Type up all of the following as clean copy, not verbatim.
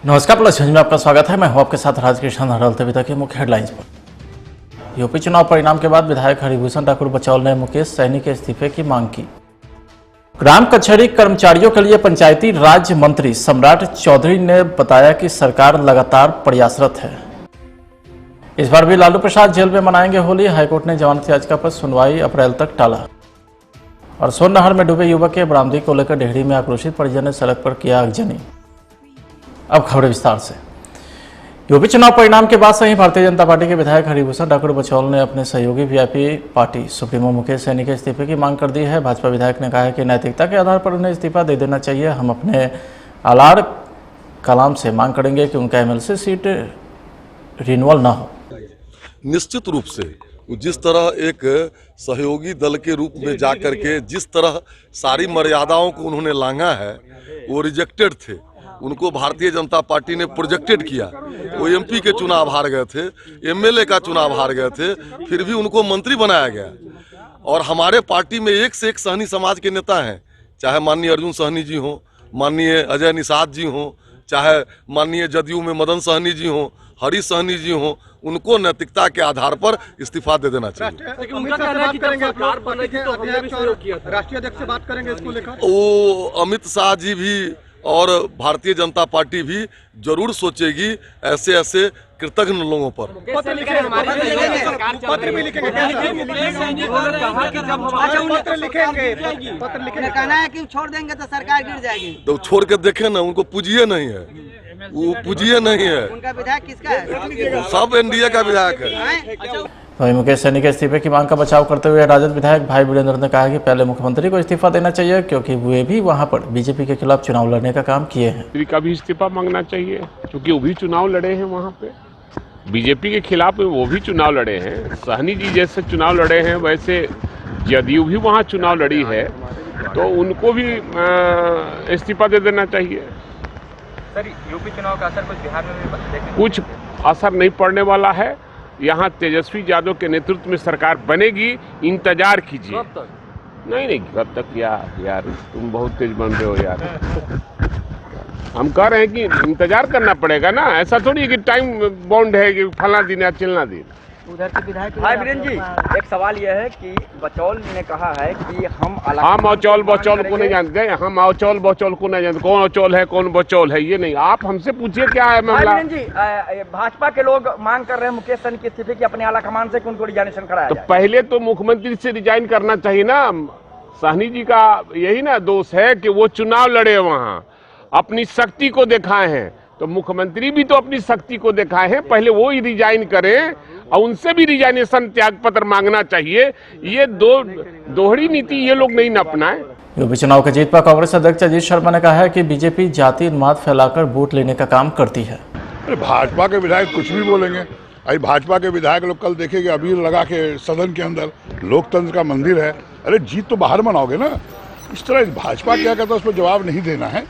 नमस्कार, प्लस में आपका स्वागत है। मैं हूं आपके साथ राजकिशन हरल। तभी तक के मुख्य हेडलाइंस पर। यूपी चुनाव परिणाम के बाद विधायक हरिभूषण ठाकुर बचौल ने मुकेश सैनी के इस्तीफे की मांग की। ग्राम कचहरी कर्मचारियों के लिए पंचायती राज मंत्री सम्राट चौधरी ने बताया कि सरकार लगातार प्रयासरत है। इस बार भी लालू प्रसाद जेल में मनाएंगे होली। हाईकोर्ट ने जमानत याचिका पर सुनवाई अप्रैल तक टाला। और सोन नहर में डूबे युवक के बरामदगी को लेकर डेहरी में आक्रोशित परिजन ने सड़क पर किया आगजनी। अब खबरें विस्तार से। यूपी चुनाव परिणाम के बाद से ही भारतीय जनता पार्टी के विधायक हरिभूषण ठाकुर बचौल ने अपने सहयोगी VIP party supremo Mukesh Saini के इस्तीफे की मांग कर दी है। भाजपा विधायक ने कहा है कि नैतिकता के आधार पर उन्हें इस्तीफा दे देना चाहिए। हम अपने आलार कलाम से मांग करेंगे कि उनका एमएलसी सीट रिन्यूअल ना हो। निश्चित रूप से जिस तरह एक सहयोगी दल के रूप में जाकर के जिस तरह सारी मर्यादाओं को उन्होंने लांघा है, वो रिजेक्टेड थे। उनको भारतीय जनता पार्टी ने प्रोजेक्टेड किया। वो एमपी के चुनाव हार गए थे, एमएलए का चुनाव हार गए थे, फिर भी उनको मंत्री बनाया गया। और हमारे पार्टी में एक से एक सहनी समाज के नेता हैं, चाहे माननीय अर्जुन सहनी जी हों, माननीय अजय निषाद जी हों, चाहे माननीय जदयू में मदन सहनी जी हों, हरीश सहनी जी हों। उनको नैतिकता के आधार पर इस्तीफा दे देना चाहिए। राष्ट्रीय अध्यक्ष से बात करेंगे इसको लेकर। वो अमित शाह जी भी और भारतीय जनता पार्टी भी जरूर सोचेगी ऐसे ऐसे कृतज्ञ लोगों पर। पत्र लिखेंगे, कहना है कि छोड़ देंगे तो सरकार गिर जाएगी। तो छोड़ के देखे ना, उनको पूजिए नहीं है, वो पूजिए नहीं है। उनका विधायक किसका है? सब एनडीए का विधायक है। वहीं मुकेश सैनी के इस्तीफे की मांग का बचाव करते हुए राजद विधायक भाई वीरेंद्र ने कहा कि पहले मुख्यमंत्री को इस्तीफा देना चाहिए, क्योंकि वे भी वहां पर बीजेपी के खिलाफ चुनाव लड़ने का काम किए हैं। मंत्री का भी इस्तीफा मांगना चाहिए, क्योंकि वो भी चुनाव लड़े हैं वहां पे। बीजेपी के खिलाफ वो भी चुनाव लड़े हैं। सहनी जी जैसे चुनाव लड़े हैं, वैसे जदयू भी वहाँ चुनाव लड़ी है, तो उनको भी इस्तीफा दे देना चाहिए। सर, यूपी चुनाव का असर कुछ बिहार में भी कुछ असर नहीं पड़ने वाला है। यहाँ तेजस्वी यादव के नेतृत्व में सरकार बनेगी, इंतजार कीजिए। नहीं, कब तक यार तुम बहुत तेज बन रहे हो यार। हम कह रहे हैं कि इंतजार करना पड़ेगा ना, ऐसा थोड़ी है कि टाइम बाउंड है कि फला दिन या चलना दिन। उधर के विधायक भाई वीरेंद्र जी, एक सवाल यह है कि बचौल ने कहा है कि हम औचौल बचौल को नहीं जानते, हम औचौल बचौल को नहीं जानते। कौन औचौल है कौन बचौल है ये नहीं, आप हमसे पूछिए क्या है मामला। वीरेंद्र जी, भाजपा के लोग मांग कर रहे हैं मुकेश सैनी के इस्तीफे की अपने आला कमान से, कि उनको रिजाइनेशन कराया जाए। तो पहले तो मुख्यमंत्री से रिजाइन करना चाहिए ना। सहनी जी का यही ना दोष है कि वो चुनाव लड़े, वहाँ अपनी शक्ति को दिखाए हैं। तो मुख्यमंत्री भी तो अपनी शक्ति को दिखाए हैं, पहले वो ही रिजाइन करें और उनसे भी रिजाइनेशन त्याग पत्र मांगना चाहिए। ये दोहरी नीति ये लोग नहीं न अपनाएं। यूपी चुनाव की जीत पर कांग्रेस अध्यक्ष अजीत शर्मा ने कहा है कि बीजेपी जाति उन्माद फैलाकर वोट लेने का काम करती है। अरे भाजपा के विधायक कुछ भी बोलेंगे। अरे भाजपा के विधायक लोग कल देखेंगे अबीर लगा के सदन के अंदर, लोकतंत्र का मंदिर है। अरे जीत तो बाहर मनाओगे ना। इस तरह भाजपा क्या कहता है उस पर जवाब नहीं देना है।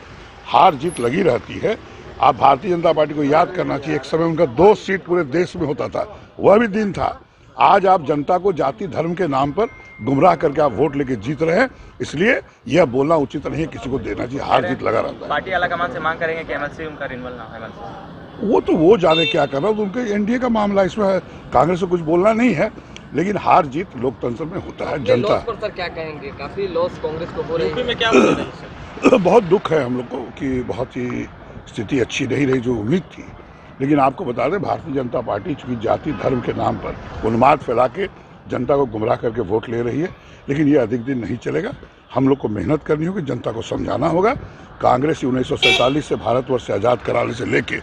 हार जीत लगी रहती है। आप भारतीय जनता पार्टी को याद करना चाहिए, एक समय उनका 2 सीट पूरे देश में होता था, वह भी दिन था। आज आप जनता को जाति धर्म के नाम पर गुमराह करके आप वोट लेके जीत रहे हैं, इसलिए यह बोलना उचित नहीं है किसी को देना चाहिए। हार जीत लगा रहता है। पार्टी आलाकमान से मांग करेंगे कि एमएलसी उनका रिन्यूअल ना हो। वो तो वो जाने क्या कर रहा है, उनके एनडीए का मामला, इसमें कांग्रेस को कुछ बोलना नहीं है। लेकिन हार जीत लोकतंत्र में होता है। जनता सर क्या कहेंगे, काफी लॉस कांग्रेस को हो रही है, में क्या हो रहा है? बहुत दुख है हम लोग को कि बहुत ही स्थिति अच्छी नहीं रही जो उम्मीद थी। लेकिन आपको बता दें, भारतीय जनता पार्टी चूंकि जाति धर्म के नाम पर उन्माद फैला के जनता को गुमराह करके वोट ले रही है, लेकिन ये अधिक दिन नहीं चलेगा। हम लोग को मेहनत करनी होगी, जनता को समझाना होगा। कांग्रेस 1947 से भारतवर्ष से आज़ाद कराने से लेके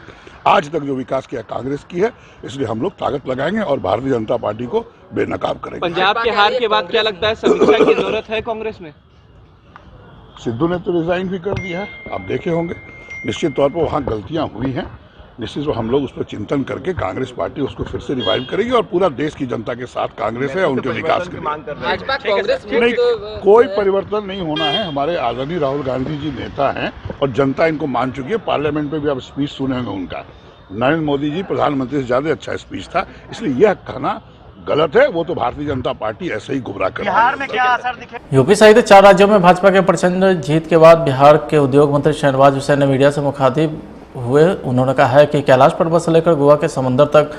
आज तक जो विकास किया कांग्रेस की है, इसलिए हम लोग ताकत लगाएंगे और भारतीय जनता पार्टी को बेनकाब करेंगे। पंजाब के हार के बाद क्या लगता है समीक्षा की जरूरत है कांग्रेस में? सिद्धू ने तो रिजाइन भी कर दिया है, आप देखे होंगे। निश्चित तौर पर वहाँ गलतियाँ हुई हैं, निश्चित हम लोग उस पर चिंतन करके कांग्रेस पार्टी उसको फिर से रिवाइव करेगी और पूरा देश की जनता के साथ कांग्रेस है उनके विकास के लिए। नहीं, कोई परिवर्तन नहीं होना है। हमारे आदरणीय राहुल गांधी जी नेता हैं और जनता इनको मान चुकी है। पार्लियामेंट में भी आप स्पीच सुने होंगे उनका। नरेंद्र मोदी जी प्रधानमंत्री से ज्यादा अच्छा स्पीच था, इसलिए यह कहना गलत है। वो तो भारतीय जनता पार्टी ऐसे ही गुमराह कर रही है। बिहार में क्या असर दिखे? यूपी सहित 4 राज्यों में भाजपा के प्रचंड जीत के बाद बिहार के उद्योग मंत्री शहनवाज हुसैन ने मीडिया से मुखातिब हुए। उन्होंने कहा है कि कैलाश पर्वत से लेकर गोवा के समंदर तक,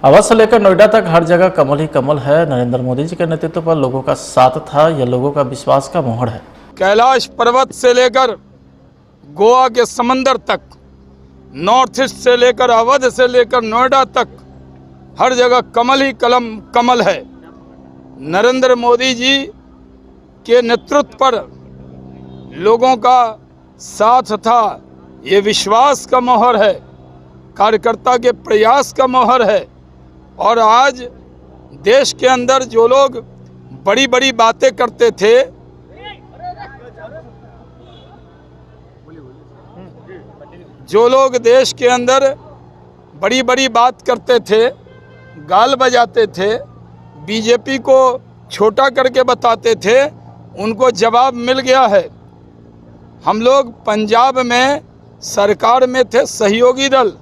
अवध से लेकर नोएडा तक हर जगह कमल ही कमल है। नरेंद्र मोदी जी के नेतृत्व पर लोगों का साथ था, यह लोगों का विश्वास का मोहर है। कैलाश पर्वत से लेकर गोवा के समंदर तक, नॉर्थ ईस्ट से लेकर अवध से लेकर नोएडा तक हर जगह कमल ही कमल है। नरेंद्र मोदी जी के नेतृत्व पर लोगों का साथ था, ये विश्वास का मोहर है, कार्यकर्ता के प्रयास का मोहर है। और आज देश के अंदर जो लोग बड़ी बड़ी बातें करते थे, जो लोग देश के अंदर बड़ी बड़ी बात करते थे, गाल बजाते थे, बीजेपी को छोटा करके बताते थे, उनको जवाब मिल गया है। हम लोग पंजाब में सरकार में थे सहयोगी दल,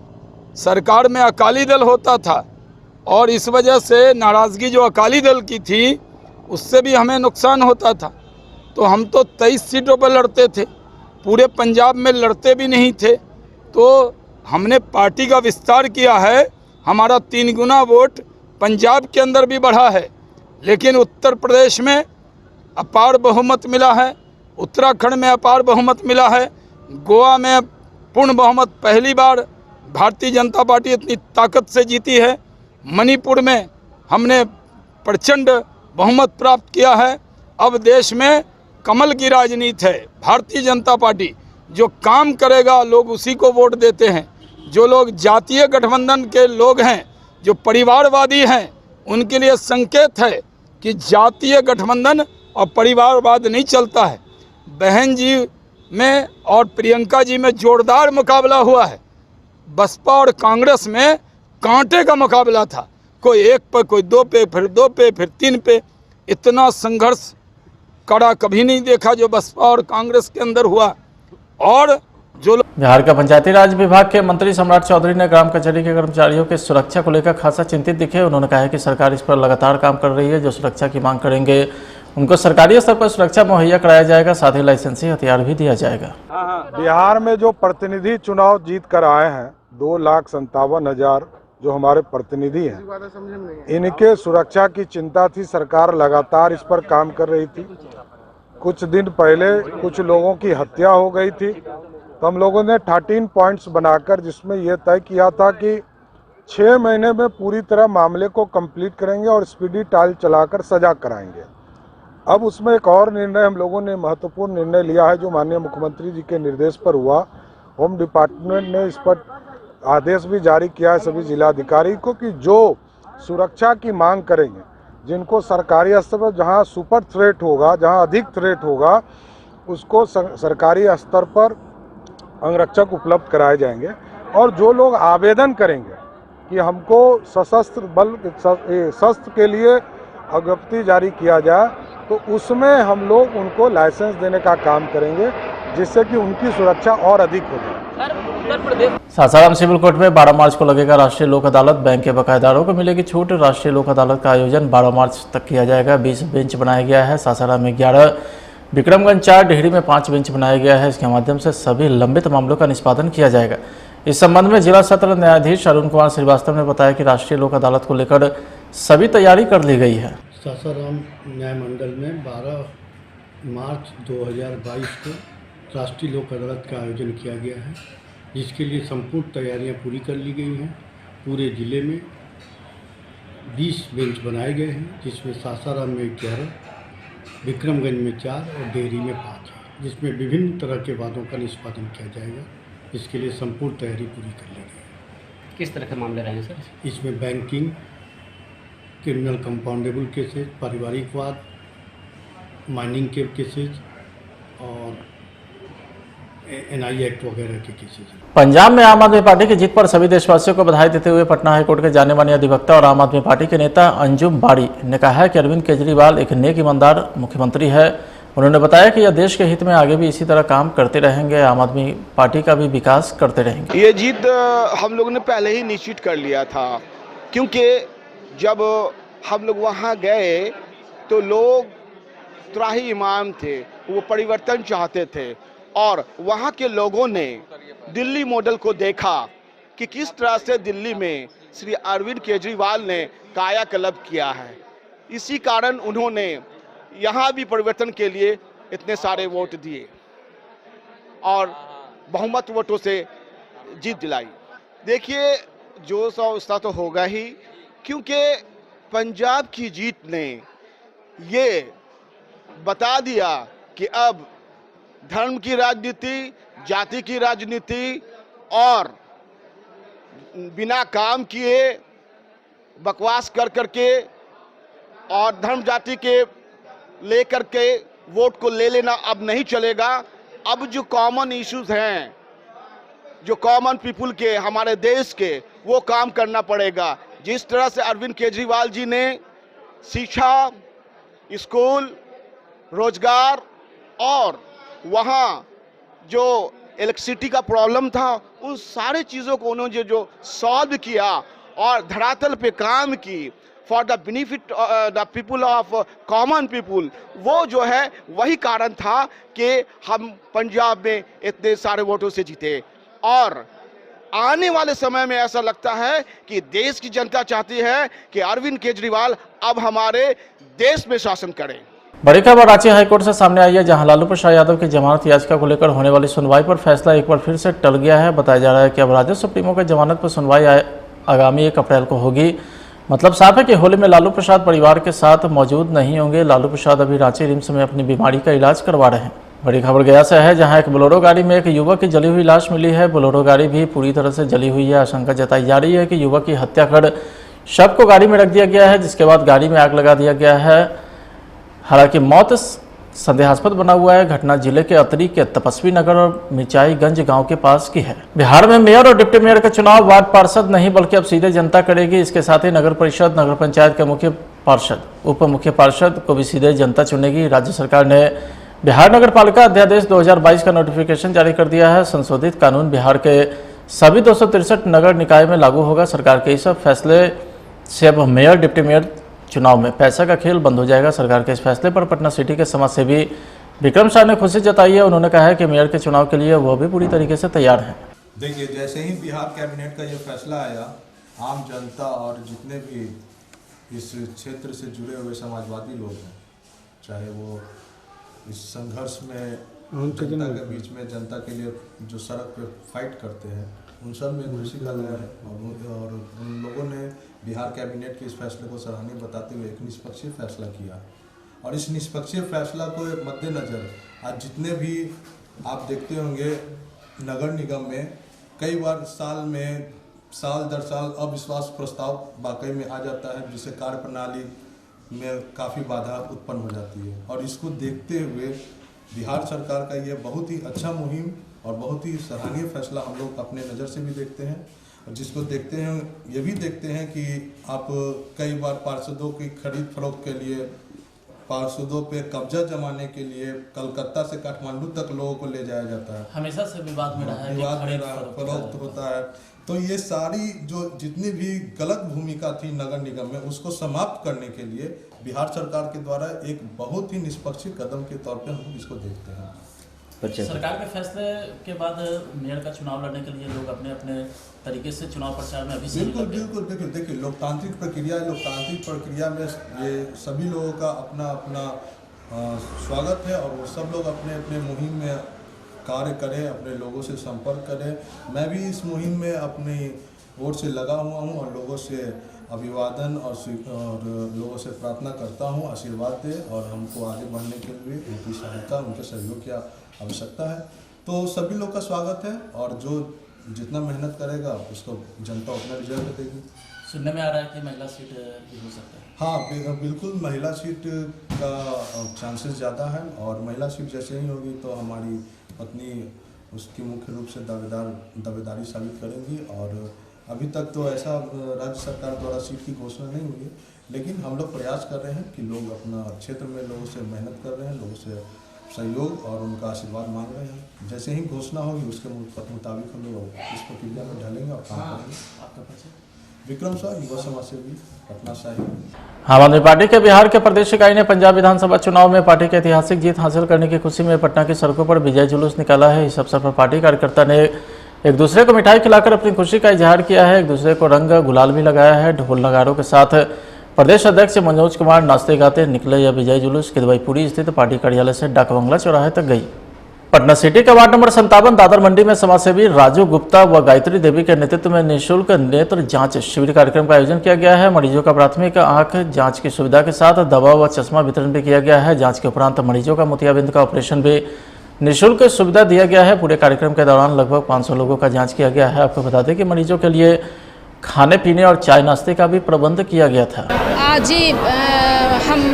सरकार में अकाली दल होता था, और इस वजह से नाराज़गी जो अकाली दल की थी उससे भी हमें नुकसान होता था। तो हम तो 23 सीटों पर लड़ते थे, पूरे पंजाब में लड़ते भी नहीं थे। तो हमने पार्टी का विस्तार किया है, हमारा 3 गुना वोट पंजाब के अंदर भी बढ़ा है। लेकिन उत्तर प्रदेश में अपार बहुमत मिला है, उत्तराखंड में अपार बहुमत मिला है, गोवा में पूर्ण बहुमत पहली बार भारतीय जनता पार्टी इतनी ताकत से जीती है, मणिपुर में हमने प्रचंड बहुमत प्राप्त किया है। अब देश में कमल की राजनीति है। भारतीय जनता पार्टी जो काम करेगा लोग उसी को वोट देते हैं। जो लोग जातीय गठबंधन के लोग हैं, जो परिवारवादी हैं, उनके लिए संकेत है कि जातीय गठबंधन और परिवारवाद नहीं चलता है। बहन जी में और प्रियंका जी में जोरदार मुकाबला हुआ है। बसपा और कांग्रेस में कांटे का मुकाबला था, कोई 1 पे, कोई 2 पे, फिर 2 पे, फिर 3 पे। इतना संघर्ष कड़ा कभी नहीं देखा जो बसपा और कांग्रेस के अंदर हुआ। और जो बिहार का पंचायती राज विभाग के मंत्री सम्राट चौधरी ने ग्राम कचहरी के कर्मचारियों की सुरक्षा को लेकर खासा चिंतित दिखे। उन्होंने कहा है कि सरकार इस पर लगातार काम कर रही है। जो सुरक्षा की मांग करेंगे उनको सरकारी स्तर पर सुरक्षा मुहैया कराया जाएगा, साथ ही लाइसेंसी हथियार भी दिया जाएगा। बिहार में जो प्रतिनिधि चुनाव जीत कर आए हैं, 2,57,000 जो हमारे प्रतिनिधि हैं, इनके सुरक्षा की चिंता थी। सरकार लगातार इस पर काम कर रही थी। कुछ दिन पहले कुछ लोगों की हत्या हो गई थी, तो हम लोगों ने 13 पॉइंट्स बनाकर जिसमें यह तय किया था कि 6 महीने में पूरी तरह मामले को कंप्लीट करेंगे और स्पीडी ट्रायल चलाकर सजा कराएंगे। अब उसमें एक और निर्णय हम लोगों ने महत्वपूर्ण निर्णय लिया है, जो माननीय मुख्यमंत्री जी के निर्देश पर हुआ। होम डिपार्टमेंट ने इस पर आदेश भी जारी किया है सभी जिलाधिकारी को कि जो सुरक्षा की मांग करेंगे, जिनको सरकारी स्तर पर जहाँ सुपर थ्रेट होगा, जहाँ अधिक थ्रेट होगा, उसको सरकारी स्तर पर अंगरक्षक उपलब्ध कराए जाएंगे। और जो लोग आवेदन करेंगे कि हमको सशस्त्र बल शस्त्र के लिए अज्ञप्ति जारी किया जाए, तो उसमें हम लोग उनको लाइसेंस देने का काम करेंगे, जिससे कि उनकी सुरक्षा और अधिक हो जाए। सासाराम सिविल कोर्ट में 12 मार्च को लगेगा राष्ट्रीय लोक अदालत। बैंक के बकायेदारों को मिलेगी छूट। राष्ट्रीय लोक अदालत का आयोजन 12 मार्च तक किया जाएगा। 20 बेंच बनाया गया है। सासाराम में 11, विक्रमगंज 4, डेहरी में 5 बेंच बनाया गया है। इसके माध्यम से सभी लंबित मामलों का निष्पादन किया जाएगा। इस संबंध में जिला सत्र न्यायाधीश अरुण कुमार श्रीवास्तव ने बताया कि राष्ट्रीय लोक अदालत को लेकर सभी तैयारी कर ली गई है। सासाराम न्याय मंडल में 12 मार्च 2022 को राष्ट्रीय लोक अदालत का आयोजन किया गया है, जिसके लिए संपूर्ण तैयारियां पूरी कर ली गई हैं। पूरे ज़िले में 20 बेंच बनाए गए हैं, जिसमें सासाराम में 11, विक्रमगंज में 4 और डेहरी में 5 है, जिसमें विभिन्न तरह के वादों का निष्पादन किया जाएगा। इसके लिए संपूर्ण तैयारी पूरी कर ली गई है। किस तरह के मामले रहेंगे सर? इसमें बैंकिंग, क्रिमिनल कंपाउंडेबल केसेज, पारिवारिक वाद, माइनिंग के केसेज और NI एक्ट वगैरह के केसेज। पंजाब में आम आदमी पार्टी की जीत पर सभी देशवासियों को बधाई देते हुए पटना हाईकोर्ट के जाने माने अधिवक्ता और आम आदमी पार्टी के नेता अंजुम बाड़ी ने कहा है कि अरविंद केजरीवाल एक नेक ईमानदार मुख्यमंत्री है। उन्होंने बताया कि यह देश के हित में आगे भी इसी तरह काम करते रहेंगे, आम आदमी पार्टी का भी विकास करते रहेंगे। ये जीत हम लोगों ने पहले ही निश्चित कर लिया था, क्योंकि जब हम लोग वहाँ गए तो लोग त्राही इमाम थे, वो परिवर्तन चाहते थे और वहाँ के लोगों ने दिल्ली मॉडल को देखा कि किस तरह से दिल्ली में श्री अरविंद केजरीवाल ने कायाकल्प किया है। इसी कारण उन्होंने यहाँ भी परिवर्तन के लिए इतने सारे वोट दिए और बहुमत वोटों से जीत दिलाई। देखिए, जोश और उत्साह तो होगा ही, क्योंकि पंजाब की जीत ने ये बता दिया कि अब धर्म की राजनीति, जाति की राजनीति और बिना काम किए बकवास कर करके और धर्म जाति के लेकर के वोट को ले लेना अब नहीं चलेगा। अब जो कॉमन इश्यूज हैं, जो कॉमन पीपुल के, हमारे देश के, वो काम करना पड़ेगा। जिस तरह से अरविंद केजरीवाल जी ने शिक्षा, स्कूल, रोजगार और वहाँ जो इलेक्ट्रिसिटी का प्रॉब्लम था, उन सारे चीज़ों को उन्होंने जो सॉल्व किया और धरातल पे काम की for the benefit the people of common people, वो जो है वही कारण था कि हम पंजाब में इतने सारे वोटों से जीते। और आने वाले समय में ऐसा लगता है कि देश की जनता चाहती है कि अरविंद केजरीवाल अब हमारे देश में शासन करें। बड़ी खबर रांची हाईकोर्ट से सामने आई है, जहां लालू प्रसाद यादव की जमानत याचिका को लेकर होने वाली सुनवाई पर फैसला एक बार फिर से टल गया है। बताया जा रहा है कि अब राजद सुप्रीमो की जमानत पर सुनवाई आगामी 1 अप्रैल को होगी। मतलब साफ है कि होली में लालू प्रसाद परिवार के साथ मौजूद नहीं होंगे। लालू प्रसाद अभी रांची रिम्स में अपनी बीमारी का इलाज करवा रहे हैं। बड़ी खबर गया से है, जहां एक बोलेरो गाड़ी में एक युवक की जली हुई लाश मिली है। बोलेरो गाड़ी भी पूरी तरह से जली हुई है। आशंका जताई जा रही है कि युवक की हत्या कर शव को गाड़ी में रख दिया गया है, जिसके बाद गाड़ी में आग लगा दिया गया है। हालांकि मौत संदेहास्पद बना हुआ है। घटना जिले के अतरी के तपस्वी नगर और मिर्चाईगंज गांव के पास की है। बिहार में मेयर और डिप्टी मेयर का चुनाव वार्ड पार्षद नहीं बल्कि अब सीधे जनता करेगी। इसके साथ ही नगर परिषद, नगर पंचायत के मुख्य पार्षद, उप मुख्य पार्षद को भी सीधे जनता चुनेगी। राज्य सरकार ने बिहार नगर पालिका अध्यादेश 2022 का नोटिफिकेशन जारी कर दिया है। संशोधित कानून बिहार के सभी 263 नगर निकाय में लागू होगा। सरकार के इस फैसले से अब मेयर, डिप्टी मेयर चुनाव में पैसा का खेल बंद हो जाएगा। सरकार के इस फैसले पर पटना सिटी के समाजसेवी विक्रम शाह ने खुशी जताई है। उन्होंने कहा है कि मेयर के चुनाव के लिए वो भी पूरी तरीके से तैयार हैं। देखिए, जैसे ही बिहार कैबिनेट का ये फैसला आया, आम जनता और जितने भी इस क्षेत्र से जुड़े हुए समाजवादी लोग हैं, चाहे वो इस संघर्ष में जनता के बीच में, जनता के लिए जो सड़क पे फाइट करते हैं, उन सब में खुशी का लहर है। और उन लोगों ने बिहार कैबिनेट के इस फैसले को सराहनीय बताते हुए एक निष्पक्षीय फैसला किया। और इस निष्पक्षीय फैसला को मद्देनजर आज जितने भी आप देखते होंगे नगर निगम में कई बार साल दर साल अविश्वास प्रस्ताव वाकई में आ जाता है, जिससे कार्य प्रणाली में काफ़ी बाधा उत्पन्न हो जाती है। और इसको देखते हुए बिहार सरकार का ये बहुत ही अच्छा मुहिम और बहुत ही सराहनीय फैसला हम लोग अपने नज़र से भी देखते हैं। और जिसको देखते हैं ये भी देखते हैं कि आप कई बार पार्षदों की खरीद फरोख्त के लिए, पार्षदों पे कब्जा जमाने के लिए कलकत्ता से काठमांडू तक लोगों को ले जाया जाता है। हमेशा से विवाद में रहा है, फरोख्त होता है। तो ये सारी जो जितनी भी गलत भूमिका थी नगर निगम में, उसको समाप्त करने के लिए बिहार सरकार के द्वारा एक बहुत ही निष्पक्ष कदम के तौर पे हम इसको देखते हैं। सरकार के फैसले के बाद मेयर का चुनाव लड़ने के लिए लोग अपने अपने तरीके से चुनाव प्रचार में अभी बिल्कुल देखिए, लोकतांत्रिक प्रक्रिया में ये सभी लोगों का अपना अपना स्वागत है और वो सब लोग अपने अपने मुहिम में कार्य करें, अपने लोगों से संपर्क करें। मैं भी इस मुहिम में अपनी ओर से लगा हुआ हूँ और लोगों से अभिवादन और लोगों से प्रार्थना करता हूँ, आशीर्वाद दे और हमको आगे बढ़ने के लिए उनकी सहायता, उनके सहयोग की आवश्यकता है। तो सभी लोग का स्वागत है और जो जितना मेहनत करेगा उसको जनता उतना रिजल्ट देगी। सुनने में आ रहा है कि महिला सीट भी हो सकता है। हाँ, बिल्कुल महिला सीट का चांसेस ज़्यादा है और महिला सीट जैसे ही होगी तो हमारी पत्नी उसकी मुख्य रूप से दावेदारी साबित करेंगी। और अभी तक तो ऐसा राज्य सरकार द्वारा सीट की घोषणा नहीं हुई है, लेकिन हम लोग प्रयास कर रहे हैं कि लोग अपना क्षेत्र में लोगों से मेहनत कर रहे हैं, लोगों से सहयोग और उनका आशीर्वाद मांग रहे हैं। जैसे ही घोषणा होगी उसके मुताबिक हम लोग इस प्रक्रिया में ढलेंगे और काम करेंगे। आपका परिचय? विक्रम शाह, युवा समाज सेवी, पटना साहिब। आम आदमी पार्टी के बिहार के प्रदेश इकाई ने पंजाब विधानसभा चुनाव में पार्टी की ऐतिहासिक जीत हासिल करने की खुशी में पटना की सड़कों पर विजय जुलूस निकाला है। इस अवसर पर पार्टी कार्यकर्ता ने एक दूसरे को मिठाई खिलाकर अपनी खुशी का इजहार किया है। एक दूसरे को रंग गुलाल भी लगाया है। ढोल नगारों के साथ प्रदेश अध्यक्ष मनोज कुमार नाचते गाते निकले। यह विजय जुलूस किदवईपुरी स्थित पार्टी कार्यालय से डाक बंगला चौराहे तक गई। पटना सिटी के वार्ड नंबर 57 दादर मंडी में समाजसेवी राजू गुप्ता व गायत्री देवी के नेतृत्व में निःशुल्क नेत्र जांच शिविर कार्यक्रम का आयोजन किया गया है। मरीजों का प्राथमिक आंख जांच की सुविधा के साथ दवा व चश्मा वितरण भी किया गया है। जांच के उपरांत मरीजों का मोतियाबिंद का ऑपरेशन भी निःशुल्क सुविधा दिया गया है। पूरे कार्यक्रम के दौरान लगभग 500 लोगों का जाँच किया गया है। आपको बता दें कि मरीजों के लिए खाने पीने और चाय नाश्ते का भी प्रबंध किया गया था। जी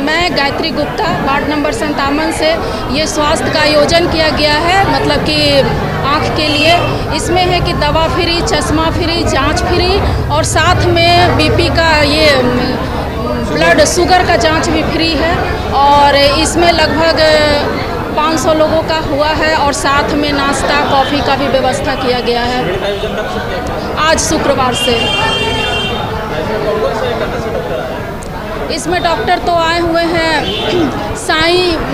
मैं गायत्री गुप्ता वार्ड नंबर 57 से ये स्वास्थ्य का आयोजन किया गया है, मतलब कि आँख के लिए। इसमें है कि दवा फ्री, चश्मा फ्री, जांच फ्री और साथ में बीपी का ये ब्लड शुगर का जांच भी फ्री है। और इसमें लगभग 500 लोगों का हुआ है और साथ में नाश्ता कॉफ़ी का भी व्यवस्था किया गया है आज शुक्रवार से। इसमें डॉक्टर तो आए हुए हैं,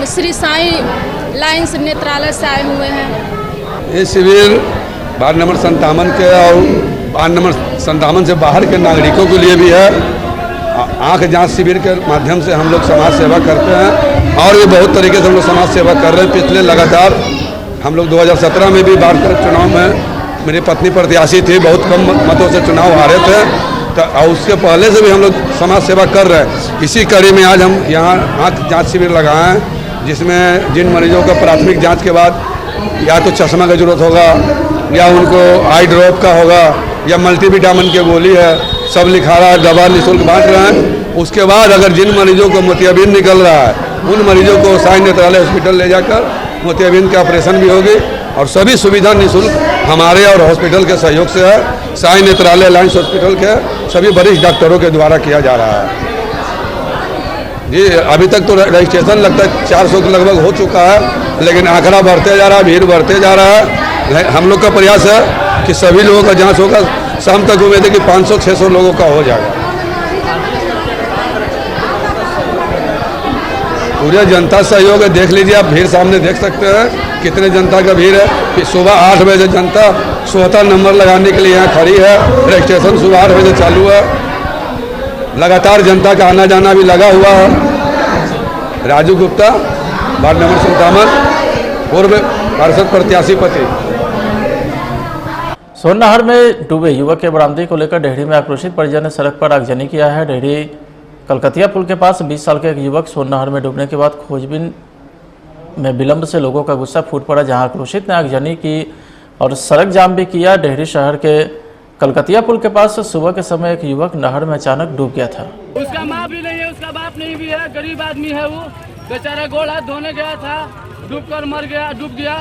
श्री साईं लाइन्स नेत्रालय से आए हुए हैं। ये शिविर वार्ड नंबर 57 के और वार्ड नंबर 57 से बाहर के नागरिकों के लिए भी है। आंख जांच शिविर के माध्यम से हम लोग समाज सेवा करते हैं और ये बहुत तरीके से हम लोग समाज सेवा कर रहे हैं। पिछले लगातार हम लोग 2017 में भी बाढ़ चुनाव में मेरी पत्नी प्रत्याशी थी, बहुत कम मतों से चुनाव हारे थे, तो और उसके पहले से भी हम लोग समाज सेवा कर रहे हैं। इसी कड़ी में आज हम यहाँ आँख जांच शिविर लगाए हैं, जिसमें जिन मरीजों का प्राथमिक जांच के बाद या तो चश्मा की जरूरत होगा या उनको आई ड्रॉप का होगा या मल्टीविटामिन की गोली है, सब लिखा रहा है, दवा निःशुल्क बांट रहे हैं। उसके बाद अगर जिन मरीजों को मोतियाबिंद निकल रहा है उन मरीजों को साईं नेत्रालय हॉस्पिटल ले जाकर मोतियाबिंद का ऑपरेशन भी होगी और सभी सुविधा निःशुल्क हमारे और हॉस्पिटल के सहयोग से है। साईं नेत्रालय लाइन्स हॉस्पिटल के सभी वरिष्ठ डॉक्टरों के द्वारा किया जा रहा है। जी अभी तक तो रजिस्ट्रेशन लगता है 400 के लगभग हो चुका है, लेकिन आंकड़ा बढ़ते जा रहा है, भीड़ बढ़ते जा रहा है। हम लोग का प्रयास है कि सभी लोगों का जांच होगा। शाम तक उम्मीद है कि 500-600 लोगों का हो जाएगा। पूरे जनता सहयोग है, देख लीजिए आप, भीड़ सामने देख सकते हैं कितने जनता का भीड़ है। कि सुबह 8 बजे जनता स्वतः नंबर लगाने के लिए यहाँ खड़ी है। रजिस्ट्रेशन सुबह 8 बजे चालू है। लगातार जनता का आना जाना भी लगा हुआ है। राजू गुप्ता वार्ड नंबर 57 पूर्व पार्षद प्रत्याशी पति। सोननहर में डूबे युवक के बरामदगी को लेकर डेहरी में आक्रोशित परिजन ने सड़क पर आगजनी किया है। डेहरी कलकतिया पुल के पास 20 साल के एक युवक सोननहर में डूबने के बाद खोजबीन में विलंब से लोगों का गुस्सा फूट पड़ा, जहां आक्रोशित ने आगजनी की और सड़क जाम भी किया। डेहरी शहर के कलकतिया पुल के पास सुबह के समय एक युवक नहर में अचानक डूब गया था। उसका माँ भी नहीं है, उसका बाप नहीं भी है, गरीब आदमी है वो। बेचारा गोड़ हाथ धोने गया था, डूब कर मर गया, डूब गया,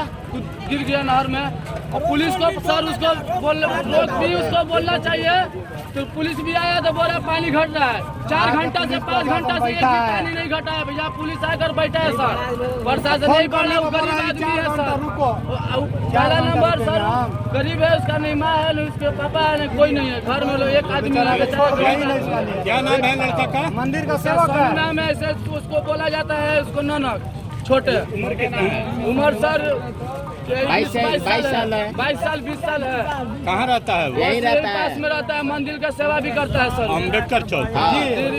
गिर गया नहर में। और पुलिस को सर उसको उसको बोलना चाहिए। तो पुलिस भी आया तो बोला पानी घट रहा है। 4 घंटा से 5 घंटा से एक भी पानी नहीं घटा है भैया। पुलिस आकर बैठा है सर, प्रशासन नहीं बढ़ा, वो गरीब आदमी है सर। पहला नंबर सर गरीब है, उसका नहीं माँ है, उसके पापा है, कोई नहीं है घर में। लोग एक आदमी है। क्या नाम है लड़का का? मंदिर का सेवक है। नाम है, ऐसे उसको बोला जाता है, उसको नानक। छोटे उम्र सर 22 साल है, 22 साल 20 साल है। कहाँ रहता है वो? यही रहता है, पास में रहता है। मंदिर का सेवा भी करता है सर, अम्बेडकर चौक।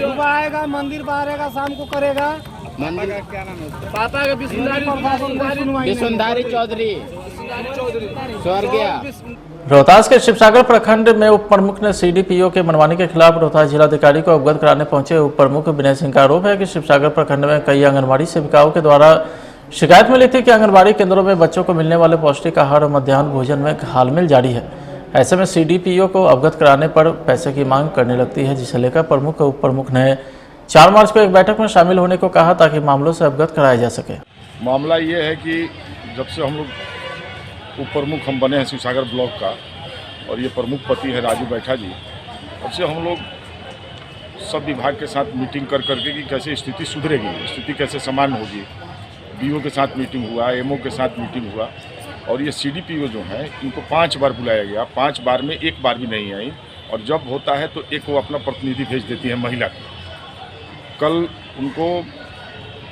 सुबह आएगा, मंदिर बाहरेगा, शाम को करेगा। मंदिर का क्या नाम है? पापा का विसुंधारी चौधरी स्वर्गीय। रोहतास के शिवसागर प्रखंड में उप प्रमुख ने सीडीपीओ के मनमानी के खिलाफ रोहतास जिलाधिकारी को अवगत कराने पहुंचे। उप प्रमुख विनय सिंह का आरोप है कि शिवसागर प्रखंड में कई आंगनबाड़ी सेविकाओं के द्वारा शिकायत मिली थी कि आंगनबाड़ी केंद्रों में बच्चों को मिलने वाले पौष्टिक आहार और मध्याह्न भोजन में घालमेल जारी है। ऐसे में सीडीपीओ को अवगत कराने पर पैसे की मांग करने लगती है, जिसे लेकर प्रमुख उप प्रमुख ने 4 मार्च को एक बैठक में शामिल होने को कहा ताकि मामलों से अवगत कराया जा सके। मामला ये है कि जब से हम लोग उप प्रमुख हम बने हैं शिवसागर ब्लॉक का और ये प्रमुख पति है राजू बैठा जी, तब से हम लोग सब विभाग के साथ मीटिंग कर करके कि कैसे स्थिति सुधरेगी, स्थिति कैसे सामान्य होगी। बीओ के साथ मीटिंग हुआ, एमओ के साथ मीटिंग हुआ और ये सीडीपीओ जो है इनको 5 बार बुलाया गया। 5 बार में 1 बार भी नहीं आई और जब होता है तो एक वो अपना प्रतिनिधि भेज देती है महिला को। कल उनको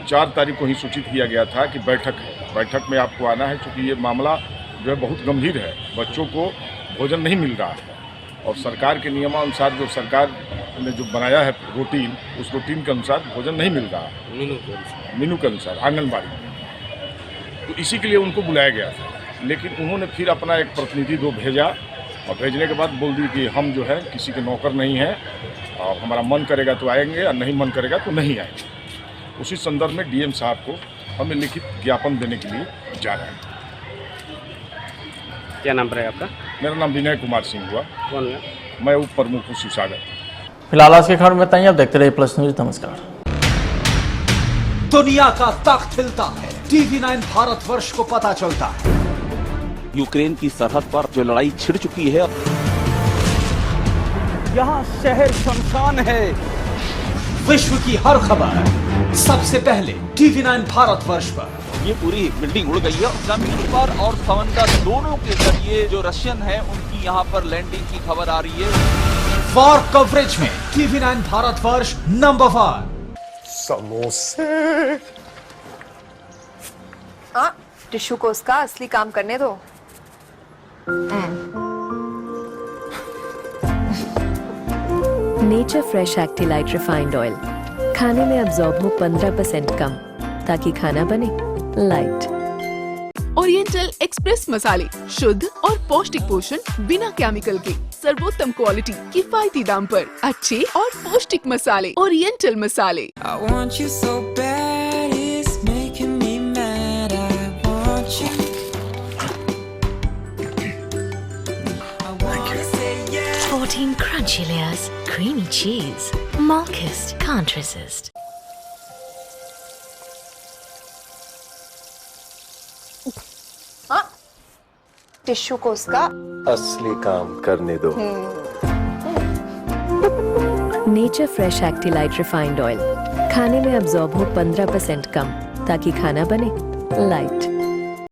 4 तारीख को ही सूचित किया गया था कि बैठक है, बैठक में आपको आना है, क्योंकि ये मामला जो है बहुत गंभीर है। बच्चों को भोजन नहीं मिल रहा है और सरकार के नियमानुसार जो सरकार ने जो बनाया है रूटीन, उस रूटीन के अनुसार भोजन नहीं मिल रहा है, मेनू के अनुसार आंगनबाड़ी में। तो इसी के लिए उनको बुलाया गया था, लेकिन उन्होंने फिर अपना एक प्रतिनिधि दो भेजा और भेजने के बाद बोल दी कि हम जो है किसी के नौकर नहीं हैं और हमारा मन करेगा तो आएंगे और नहीं मन करेगा तो नहीं आएंगे। उसी संदर्भ में डीएम साहब को हमें लिखित ज्ञापन देने के लिए जा रहे हैं। क्या नाम रहेगा आपका? मेरा नाम विनय कुमार सिंह हुआ। कौन है? मैं उप प्रमुख हूँ शिवसागर। फिलहाल आज के खबर में बताइए, आप देखते रहिए प्लस न्यूज। नमस्कार। दुनिया का तख्त हिलता है, TV9 भारतवर्ष को पता चलता है। यूक्रेन की सरहद पर जो लड़ाई छिड़ चुकी है, यहाँ शहर शमशान है। विश्व की हर खबर सबसे पहले TV9 भारतवर्ष पर। ये पूरी बिल्डिंग उड़ गई है। जमीन पर और समंदर दोनों के जरिए जो रशियन है उनकी यहाँ पर लैंडिंग की खबर आ रही है। वॉर कवरेज में TV9 भारतवर्ष नंबर 1। समोसे। हाँ, टिश्यू को उसका असली काम करने दो। नेचर फ्रेश एक्टिलाइट रिफाइंड ऑयल, खाने में अब्जॉर्ब हो 15% कम, ताकि खाना बने लाइट। ओरिएंटल एक्सप्रेस मसाले, शुद्ध और पौष्टिक पोषण बिना केमिकल के, सर्वोत्तम क्वालिटी, किफायती दाम पर अच्छे और पौष्टिक मसाले। ओरिएंटल मसाले। Crunchy layers, creamy cheese. Malkist can't resist. हाँ, टिश्यू को उसका असली काम करने दो। नेचर फ्रेश एक्टिलाइट रिफाइंड ऑयल, खाने में अब्जॉर्ब हो 15% कम, ताकि खाना बने लाइट।